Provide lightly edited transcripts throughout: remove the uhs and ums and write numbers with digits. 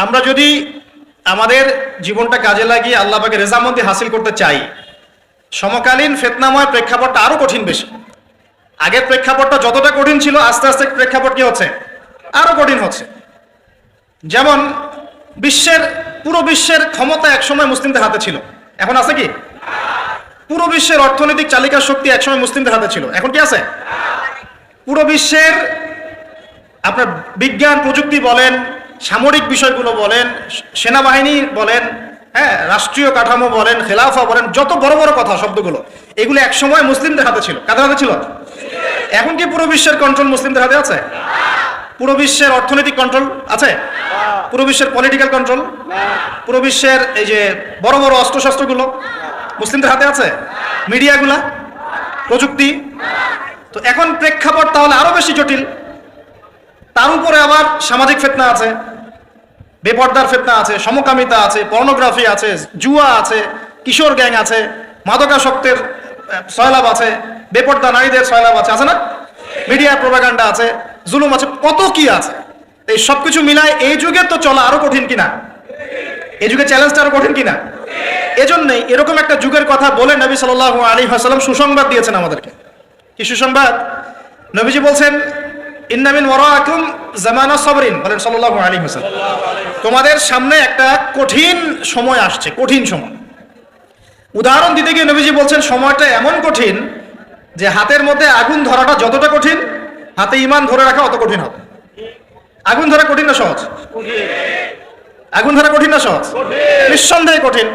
আমরা যদি আমাদের জীবনটা কাজে লাগিয়ে আল্লাহ পাকের রেজামন্দি হাসিল করতে চাই, সমকালীন ফিতনাময় প্রেক্ষাপটটা আরো কঠিন বেশি। আগের প্রেক্ষাপটটা যতটা কঠিন ছিল, আস্তে আস্তে প্রেক্ষাপট কি হচ্ছে, আরো কঠিন হচ্ছে। যেমন পুরো বিশ্বের ক্ষমতা একসময় মুসলিমদের হাতে ছিল, এখন আছে কি? পুরো বিশ্বের অর্থনৈতিক চালিকা শক্তি একসময় মুসলিমদের হাতে ছিল, এখন কি আছে? পুরো বিশ্বের আপনার বিজ্ঞান প্রযুক্তি বলেন, সামরিক বিষয়গুলো বলেন, সেনাবাহিনী বলেন, হ্যাঁ, রাষ্ট্রীয় কাঠামো বলেন, খেলাফা বলেন, যত বড় বড় কথা শব্দগুলো, এগুলো একসময় মুসলিমদের হাতে ছিল। কাদের হাতে ছিল? এখন কি পুরো বিশ্বের কন্ট্রোল মুসলিমদের হাতে আছে? পুরো বিশ্বের অর্থনৈতিক কন্ট্রোল আছে? পুরো বিশ্বের পলিটিক্যাল কন্ট্রোল, পুরো বিশ্বের এই যে বড় বড় অস্ত্রশস্ত্রগুলো মুসলিমদের হাতে আছে? মিডিয়াগুলা, প্রযুক্তি? তো এখন প্রেক্ষাপট তাহলে আরো বেশি জটিল। তার উপরে আবার সামাজিক ফিতনা আছে, বেপর্দার ফিতনা আছে, সমকামিতা আছে, পর্নোগ্রাফি আছে, জুয়া আছে, কিশোর গ্যাং আছে, মাদকাসক্তের সয়লাভ আছে, বেপর্দা নারীদের সয়লাভ আছে না? মিডিয়া প্রোপাগান্ডা আছে, জুলুম আছে, কত কি আছে। এই সবকিছু মিলায় এই যুগে তো চলা আরো কঠিন কিনা? এই যুগে চ্যালেঞ্জটা আরো কঠিন কিনা? এজন্যই এরকম একটা যুগের কথা বলে নবী সাল্লাল্লাহু আলাইহি ওয়াসাল্লাম সুসংবাদ দিয়েছেন আমাদেরকে। কি সুসংবাদ? নবীজি বলছেন, ইন্না মিন ওয়ারাকুম জামানা সাবরিন, বলেন সাল্লাল্লাহু আলাইহি ওয়াসাল্লাম, তোমাদের সামনে একটা কঠিন সময় আসছে, কঠিন সময়। উদাহরণ দিতে গিয়ে নবীজি বলছেন, সময়টা এমন কঠিন যে হাতের মধ্যে আগুন ধরাটা যতটা কঠিন, হাতে ঈমান ধরে রাখা অত কঠিন হবে। আগুন ধরা কঠিন না সহজ? আগুন ধরা কঠিন না সহজ? নিঃসন্দেহে কঠিন।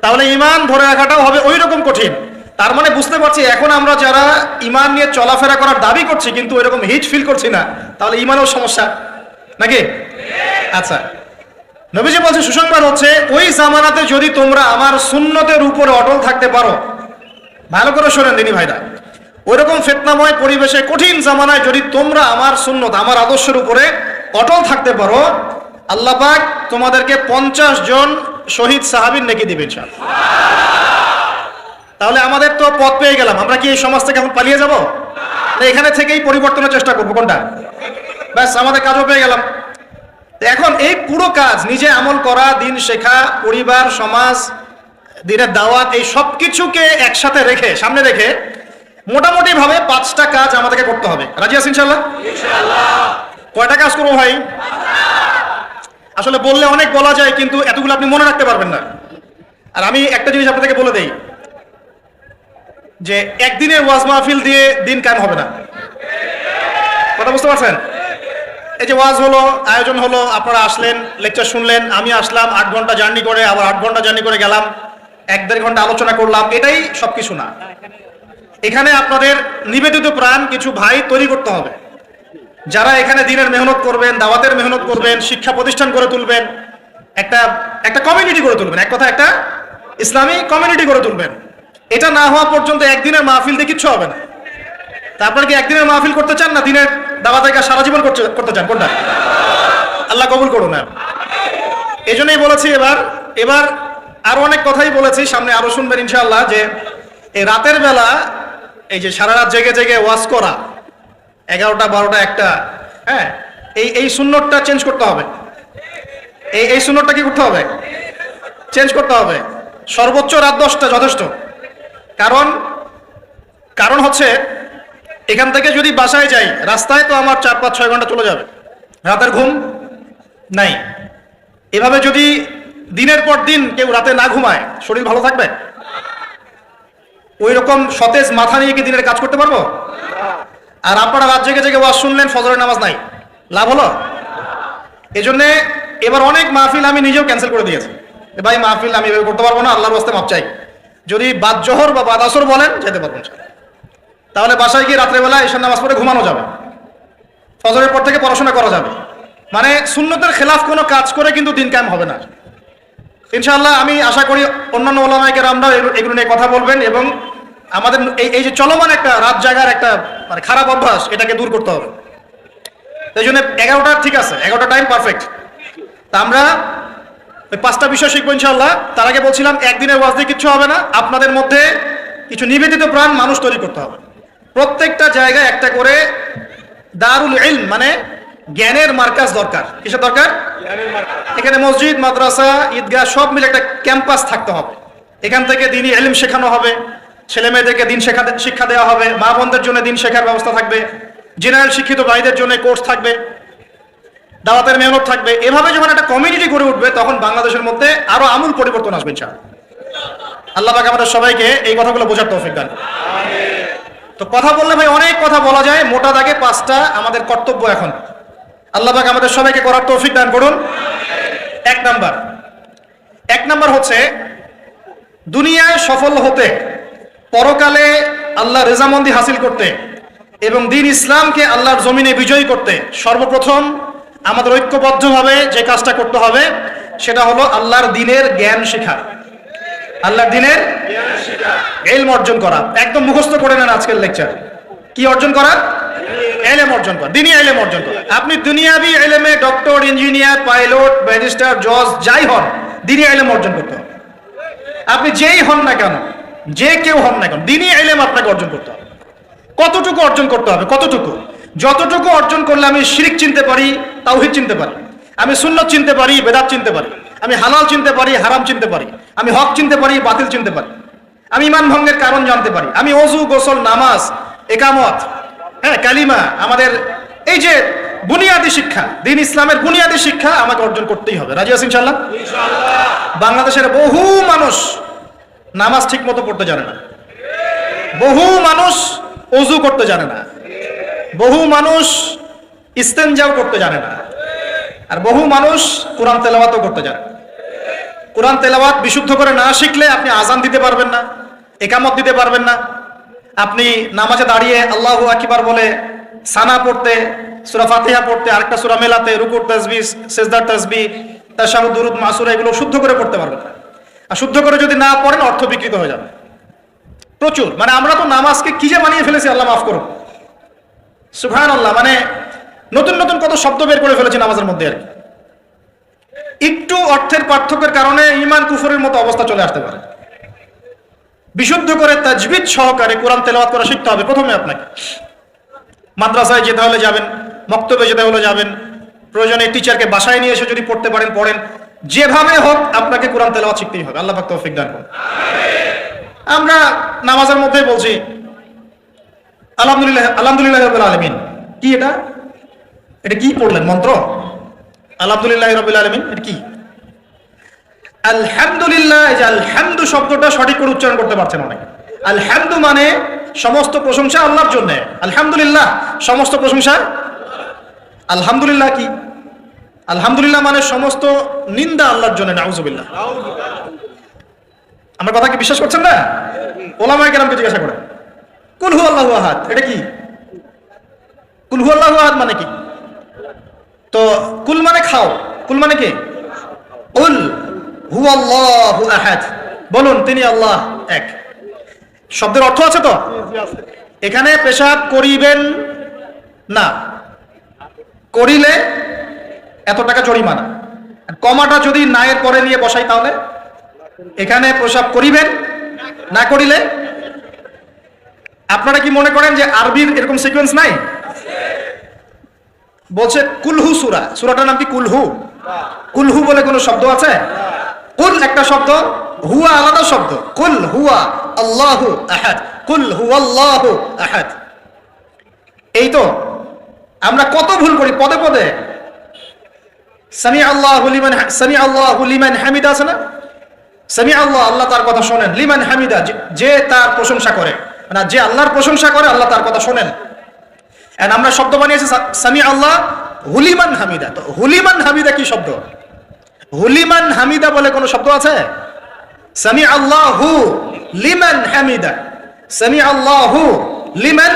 তাহলে ঈমান ধরে রাখাটাও হবে ওই রকম কঠিন। তার মানে বুঝতে পারছি, এখন আমরা যারা ঈমান নিয়ে চলাফেরা করার দাবি করছি কিন্তু ওইরকম হিট ফিল করছি না, তাহলে ঈমানেও সমস্যা নাকি? আচ্ছা, নবীজি বলছে সুসংবাদ হচ্ছে, ওই জামানাতে যদি তোমরা আমার সুন্নতের উপরে অটল থাকতে পারো, ভালো করে শোনেন দিনী ভাইরা, ওইরকম ফিতনাময় পরিবেশে কঠিন জামানায় যদি তোমরা আমার সুন্নত, আমার আদর্শের উপরে অটল থাকতে পারো, আল্লাহ পাক তোমাদেরকে 50 জন শহীদ সাহাবীর নেকি দিবেন ইনশাআল্লাহ। তাহলে আমাদের তো পথ পেয়ে গেলাম। আমরা কি এই সমাজ থেকে এখন পালিয়ে যাব? না, এখানে থেকেই পরিবর্তনের চেষ্টা করবো। কোনটা? ব্যাস, আমাদের কাজও পেয়ে গেলাম। এখন এই পুরো কাজ, নিজে আমল করা, দিন শেখা, পরিবার, সমাজ, দিনের দাওয়াত, এই সব কিছুকে একসাথে রেখে, সামনে রেখে মোটামুটি ভাবে 5টা কাজ আমাদেরকে করতে হবে। রাজি আছেন ইনশাআল্লাহ? কয়টা কাজ করবো ভাই? আসলে বললে অনেক বলা যায়, কিন্তু এতগুলো আপনি মনে রাখতে পারবেন না। আর আমি একটা জিনিস আপনাদেরকে বলে দেই, যে একদিনের ওয়াজ মাহফিল দিয়ে দিন কায়েম হবে না। কথা বুঝতে পারছেন? এই যে ওয়াজ হলো, আয়োজন হলো, আপনারা আসলেন, লেকচার শুনলেন, আমি আসলাম 8 ঘন্টা জার্নি করে, আবার 8 ঘন্টা জার্নি করে গেলাম, 1-1.5 ঘন্টা আলোচনা করলাম, এটাই সবকিছু না। এখানে আপনাদের নিবেদিত প্রাণ কিছু ভাই তৈরি করতে হবে, যারা এখানে দিনের মেহনত করবেন, দাওয়াতের মেহনত করবেন, শিক্ষা প্রতিষ্ঠান করে তুলবেন, একটা কমিউনিটি করে তুলবেন, এক কথা একটা ইসলামী কমিউনিটি করে তুলবেন। এটা না হওয়া পর্যন্ত একদিনের মাহফিল দিয়ে কিচ্ছু হবে না। তা আপনারা কি একদিনের মাহফিল করতে চান, না দিনের দাওয়াতের কাজ সারা জীবন করতে চান? কোনটা? আল্লাহ কবুল করুন। এই জন্যই বলেছি, এবার আরো অনেক কথাই বলেছি, সামনে আরো শুনবেন ইনশাআল্লাহ, যে এই রাতের বেলা এই যে সারা রাত জেগে জেগে ওয়াজ করা, 11টা 12টা 1টা, হ্যাঁ, এই সুন্নতটা চেঞ্জ করতে হবে। এই সুন্নতটা কি করতে হবে? চেঞ্জ করতে হবে। সর্বোচ্চ রাত 10টা যথেষ্ট। কারণ হচ্ছে, এখান থেকে যদি বাসায় যাই, রাস্তায় তো আমার 4-5-6 ঘন্টা চলে যাবে, রাতের ঘুম নাই। এভাবে যদি দিনের পর দিন কেউ রাতে না ঘুমায়, শরীর ভালো থাকবে? ওই রকম সতেজ মাথা নিয়ে কি দিনের কাজ করতে পারবো? আর আপনারা রাত জেগে জেগে ওয়াজ শুনলেন, ফজরের নামাজ নাই, লাভ হলো? এজন্য এবার অনেক মাহফিল আমি নিজেও ক্যান্সেল করে দিয়েছি। ভাই, মাহফিল আমি এভাবে করতে পারবো না, আল্লাহর ওয়াস্তে মাপ চাই। যদি বাদ জোহর বা বাদ আসর বলেন, যেতে পারবেন, তাহলে বাসায় গিয়ে রাত্রেবেলা এশার নামাজ পড়ে ঘুমানো যাবে, ফজরের পর থেকে পড়াশোনা করা যাবে। মানে সুন্নতের খেলাফ কোনো কাজ করে কিন্তু দিন কায়েম হবে না ইনশাআল্লাহ। আমি আশা করি অন্যান্য ওলামায়ে কেরামরা এগুলো নিয়ে কথা বলবেন, এবং আমাদের এই যে চলমান একটা রাত জাগার একটা মানে খারাপ অভ্যাস, এটাকে দূর করতে হবে। এই জন্য 11টা ঠিক আছে, 11টা টাইম পারফেক্ট। তা আমরা ওই 5টা বিষয় শিখবো ইনশাআল্লাহ। তার আগে বলছিলাম, একদিনের ওয়াজ দিয়ে কিচ্ছু হবে না, আপনাদের মধ্যে কিছু নিবেদিত প্রাণ মানুষ তৈরি করতে হবে। প্রত্যেকটা জায়গায় একটা করে দারুল ইলম, মানে জ্ঞানের মার্কাজ দরকার। কিসের দরকার? এখানে মসজিদ, মাদ্রাসা, ঈদগাহ সব মিলে একটা ক্যাম্পাস থাকতে হবে। এখান থেকে দিনই ইলম শেখানো হবে, ছেলে মেয়েদেরকে দিন শিক্ষা দেওয়া হবে, মা বোনদের জন্য দিন শেখার ব্যবস্থা থাকবে, জেনারেল শিক্ষিত ভাইদের জন্য কোর্স থাকবে, দাওয়াতের মেহনত থাকবে। এভাবে যখন একটা কমিউনিটি গড়ে উঠবে তখন বাংলাদেশের মধ্যে আরো আমূল পরিবর্তন আসবে ইনশাআল্লাহ। আল্লাহ পাক আমাদের সবাইকে এই কথাগুলো বোঝার তৌফিক দান করুন। তো কথা বললে ভাই অনেক কথা বলা যায়, মোটা দাগে 5টা আমাদের কর্তব্য এখন আল্লাহ পাক আমাদের সবাইকে করার তৌফিক দান করুন। এক নাম্বার হচ্ছে দুনিয়ায় সফল হতে, পরকালে আল্লাহ রেজামন্দি হাসিল করতে এবং দ্বীন ইসলামকে আল্লাহর জমিনে বিজয়ী করতে সর্বপ্রথম আমাদের ঐক্যবদ্ধভাবে যে কাজটা করতে হবে সেটা হলো আল্লাহর দ্বীনের জ্ঞান শেখা, আল্লাহর দ্বীনের ইলম অর্জন করা। একদম মুখস্থ করে নেন আজকের লেকচার। কি অর্জন করা? ইলম অর্জন করা, দ্বীনি ইলম অর্জন করা। আপনি দুনিয়াবি ইলমে ডক্টর, ইঞ্জিনিয়ার, পাইলট, ব্যারিস্টার, জজ যাই হন, দ্বীনি ইলম অর্জন করতে হবে। আপনি যেই হন না কেন, যে কেউ হন না কেন, দ্বীনি ইলম আপনাকে অর্জন করতে হবে। কতটুকু অর্জন করতে হবে? কতটুকু? যতটুকু অর্জন করলে আমি শিরক চিনতে পারি, তাওহীদ চিনতে পারি, আমি সুন্নাত চিনতে পারি, বেদাত চিনতে পারি, আমি হালাল চিনতে পারি, হারাম চিনতে পারি, আমি হক চিনতে পারি, বাতিল চিনতে পারি, আমি ঈমান ভঙ্গের কারণ জানতে পারি, আমি ওযু, গোসল, নামাজ, ইকামত, কালিমা, আমাদের এই যে বুনিয়াদী শিক্ষা, দ্বীন ইসলামের বুনিয়াদী শিক্ষা আমাকে অর্জন করতেই হবে। রাজি আছেন ইনশাআল্লাহ? বাংলাদেশের বহু মানুষ নামাজ ঠিক মতো পড়তে জানে না, বহু মানুষ ওযু করতে জানে না, বহু মানুষ ইস্তেনজাও করতে জানে না, আর বহু মানুষ কোরআন তেলাওয়াতও করতে জানে। কোরআন তেলাওয়াত বিশুদ্ধ করে না শিখলে আপনি আজান দিতে পারবেন না, ইকামত দিতে পারবেন না। আপনি নামাজে দাঁড়িয়ে আল্লাহু আকবার বলে সানা পড়তে, সূরা ফাতিহা পড়তে, আরেকটা সূরা মেলাতে, রুকুর তাসবিহ, সিজদার তাসবিহ, তাশাহুদ, দুরুদ, মাসুরা এগুলো শুদ্ধ করে পড়তে পারবেন না। আর শুদ্ধ করে যদি না পড়েন অর্থ বিকৃত হয়ে যাবে প্রচুর। মানে আমরা তো নামাজকে কি যে বানিয়ে ফেলেছি, আল্লাহ মাফ করুন, সুবহানাল্লাহ। মানে নতুন নতুন কত শব্দ বের করে ফেলেছি নামাজের মধ্যে। আর একটু অর্থের পার্থক্যের কারণে ঈমান কুফরের মতো অবস্থা চলে আসতে পারে। বিশুদ্ধ করে তাজবিদ সহকারে কোরআন তেলাওয়াত করা শিখতে হবে প্রথমে আপনাকে। মাদ্রাসায় যেতে হলে যাবেন, মক্তবে যেতে হলে যাবেন, প্রয়োজনে টিচারকে বাসায় নিয়ে এসে যদি পড়তে পারেন পড়েন, যেভাবে হোক আপনাকে কোরআন তেলাওয়াত শিখতেই হবে। আল্লাহ পাক তৌফিক দান করুন। আমরা নামাজের মধ্যেই বলছি আলহামদুলিল্লাহ, আলহামদুলিল্লাহি রাব্বিল আলামিন। কি এটা? এটা কি পড়লেন মন্ত্র? আলহামদুলিল্লাহি রাব্বিল আলামিন এটা কি? আলহামদুলিল্লাহ। এই যে আলহামদু শব্দটা সঠিক করে উচ্চারণ করতে পারছেন অনেক। আলহামদু মানে সমস্ত প্রশংসা আল্লাহর জন্য। আলহামদুলিল্লাহ সমস্ত প্রশংসা। আলহামদুলিল্লাহ কি? আলহামদুলিল্লাহ মানে সমস্ত নিন্দা আল্লাহর জন্য। নাউজুবিল্লাহ। আমার কথা কি বিশ্বাস করছেন না? ওলামায়ে কেরামকে জিজ্ঞাসা করেন। কুল হু আল্লাহু আহাদ এটা কি? কুল হু আল্লাহু আহাদ মানে কি? তো কুল মানে খাও, কুল মানে কি? কুল হু আল্লাহু আহাদ, বলুন তিনি আল্লাহ এক। শব্দের অর্থ আছে তো? এখানে পেশাব করিবেন না, করিলে এত টাকা জরিমানা। কমাটা যদি না এর পরে নিয়ে বসাই তাহলে এখানে পেশাব করিবেন না, করিলে। আপনারা কি মনে করেন যে আরবির এরকম সিকোয়েন্স নাই? বলছে কুলহু সূরা, সূরাটার নাম কি কুলহু? কুলহু বলে কোনো শব্দ আছে? কুল একটা শব্দ, হুয়া আলাদা শব্দ। কুল হুয়া আল্লাহু আহাদ, কুল হুয়াল্লাহু আহাদ। এই তো আমরা কত ভুল করি পদে পদে। সামি আল্লাহু লিমান হামিদা আছে না? সামি আল্লাহ, আল্লাহ তার কথা শোনেন। লিমান হামিদা, যে তার প্রশংসা করে, না যে আল্লাহর প্রশংসা করে আল্লাহ তার কথা শোনেন। এন্ড আমরা শব্দ বানিয়েছি সামি আল্লাহ হুলিমান হামিদা। তো হুলিমান হামিদা কি শব্দ? হুলিমান হামিদা বলে কোনো শব্দ আছে? সামি আল্লাহু লিমান হামিদা, সামি আল্লাহু লিমান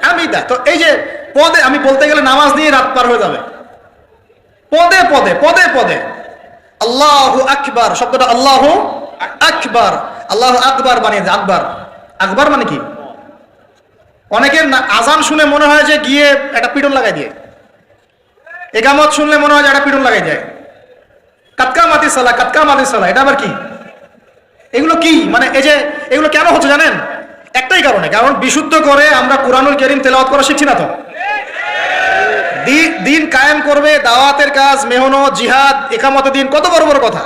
হামিদা। তো এই যে পদে, আমি বলতে গেলে নামাজ নিয়ে রাত পার হয়ে যাবে। পদে পদে পদে পদে আল্লাহু আকবার শব্দটা আল্লাহু আকবার, আল্লাহু আকবার বানিয়ে দেয়। আকবার, আকবার মানে কি? অনেকের আজান শুনে মনে হয় যে গিয়ে একটা পিটন লাগাই দিয়ে, ইকামত শুনলে মনে হয় যে একটা পিটন লাগাই যায়। কাতকা মাতি সালা, কাতকা মাতি সালা, এটা আবার কি? এগুলো কি মানে? এই যে এগুলো কেন হচ্ছে জানেন? একটাই কারণে, কারণ বিশুদ্ধ করে আমরা কুরআনুল কারীম তেলাওয়াত করা শিখছি না। তো দিন কায়েম করবে, দাওয়াতের কাজ, মেহনত, জিহাদ, ইকামতে দিন, কত বড় বড় কথা।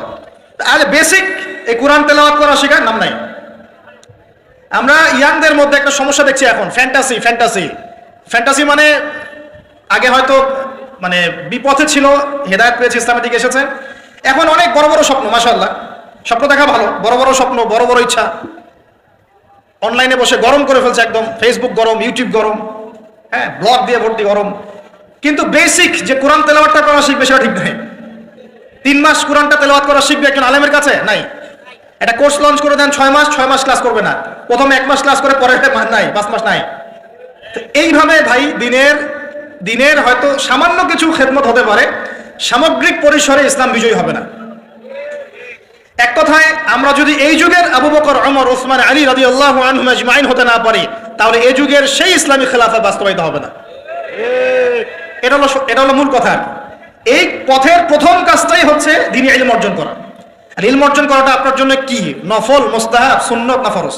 আজ বেসিক এই কোরআন তেলাওয়াত করা শেখার নাম নাই। আমরা ইয়াংদের মধ্যে একটা সমস্যা দেখছি এখন, ফ্যান্টাসি। ফ্যান্টাসি মানে আগে হয়তো মানে বিপথে ছিল, হেদায়েত পেয়েছে, ইসলামের দিকে এসেছে, এখন অনেক বড় বড় স্বপ্ন। মাশাআল্লাহ, স্বপ্ন দেখা ভালো, বড় বড় স্বপ্ন, বড় বড় ইচ্ছা। অনলাইনে বসে গরম করে ফেলছে একদম, ফেসবুক গরম, ইউটিউব গরম, হ্যাঁ, ব্লগ দিয়ে ভর্তি গরম। কিন্তু বেসিক যে কোরআন তেলাওয়াতটা করা শিখবে সেটা ঠিক নাই। 3 মাস কোরআনটা তেলাওয়াত করা শিখবে একজন আলেমের কাছে নাই। একটা কোর্স লঞ্চ করে দেন 6 মাস ক্লাস করবে না, প্রথমে 1 মাস ক্লাস করে পরে নাই, 5 মাস নাই। তো এইভাবে ভাই দিনের হয়তো সামান্য কিছু খেদমত হতে পারে, সামগ্রিক পরিসরে ইসলাম বিজয়ী হবে না। এক কথায় আমরা যদি এই যুগের আবু বকর, ওমর, ওসমান, আলী রাদিয়াল্লাহু আনহুম আজমাইন হতে না পারি, তাহলে এই যুগের সেই ইসলামী খেলাফা বাস্তবায়িত হবে না। এটা হলো মূল কথা। এই পথের প্রথম কাজটাই হচ্ছে দ্বীনি ইলম অর্জন করা। আর ইলম অর্জন করাটা আপনার জন্য কি? নফল, মুস্তাহাব, সুন্নত না ফরজ?